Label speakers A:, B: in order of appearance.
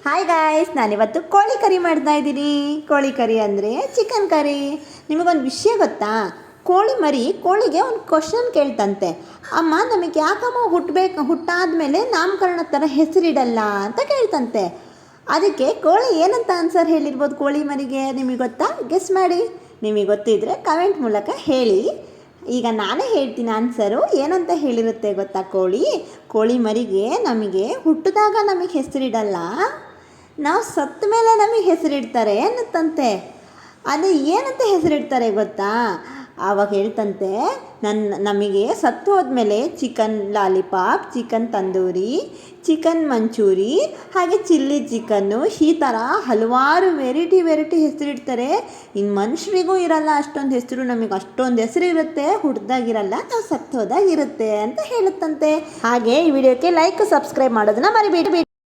A: Hi guys, ನಾನಿವತ್ತು ಕೋಳಿ ಕರಿ ಮಾಡ್ತಾ ಇದ್ದೀನಿ. ಕೋಳಿ ಕರಿ ಅಂದರೆ ಚಿಕನ್ ಕರಿ. ನಿಮಗೊಂದು ವಿಷಯ ಗೊತ್ತಾ? ಕೋಳಿಗೆ ಒಂದು ಕ್ವಶನ್ ಕೇಳ್ತಂತೆ. ಅಮ್ಮ, ನಮಗೆ ಯಾಕಮ್ಮ ಹುಟ್ಟಾದ್ಮೇಲೆ ನಾಮಕರಣ ಥರ ಹೆಸರಿಡಲ್ಲ ಅಂತ ಕೇಳ್ತಂತೆ. ಅದಕ್ಕೆ ಕೋಳಿ ಏನಂತ ಆನ್ಸರ್ ಹೇಳಿರ್ಬೋದು ಕೋಳಿ ಮರಿಗೆ? ನಿಮಗೆ ಗೊತ್ತಾ? ಗೆಸ್ ಮಾಡಿ. ನಿಮಗೆ ಗೊತ್ತಿದ್ದರೆ ಕಮೆಂಟ್ ಮೂಲಕ ಹೇಳಿ. ಈಗ ನಾನೇ ಹೇಳ್ತೀನಿ ಆನ್ಸರು. ಏನಂತ ಹೇಳಿರುತ್ತೆ ಗೊತ್ತಾ? ಕೋಳಿ ಮರಿಗೆ ನಮಗೆ ಹುಟ್ಟಿದಾಗ ನಮಗೆ ಹೆಸರಿಡಲ್ಲ, ನಾವು ಸತ್ತ ಮೇಲೆ ನಮಗೆ ಹೆಸರಿಡ್ತಾರೆ ಅನ್ನತ್ತಂತೆ. ಅದು ಏನಂತ ಹೆಸರಿಡ್ತಾರೆ ಗೊತ್ತಾ? ಆವಾಗ ಹೇಳ್ತಂತೆ, ನಮಗೆ ಸತ್ತು ಹೋದ್ಮೇಲೆ chicken lollipop, chicken tandoori, chicken manchurian, ಹಾಗೆ ಚಿಲ್ಲಿ ಚಿಕನ್ನು, ಈ ಥರ ಹಲವಾರು ವೆರೈಟಿ ಹೆಸರಿಡ್ತಾರೆ. ಇನ್ನು ಮನುಷ್ಯರಿಗೂ ಇರಲ್ಲ ಅಷ್ಟೊಂದು ಹೆಸರು, ನಮಗೆ ಅಷ್ಟೊಂದು ಹೆಸರು ಇರುತ್ತೆ, ಹುಡ್ದಾಗಿರಲ್ಲ, ನಾವು ಸತ್ತು ಹೋದಾಗಿರುತ್ತೆ ಅಂತ ಹೇಳುತ್ತಂತೆ. ಹಾಗೆ ಈ ವಿಡಿಯೋಕ್ಕೆ ಲೈಕ್ ಸಬ್ಸ್ಕ್ರೈಬ್ ಮಾಡೋದನ್ನ ಮರಿಬೇಡಿ.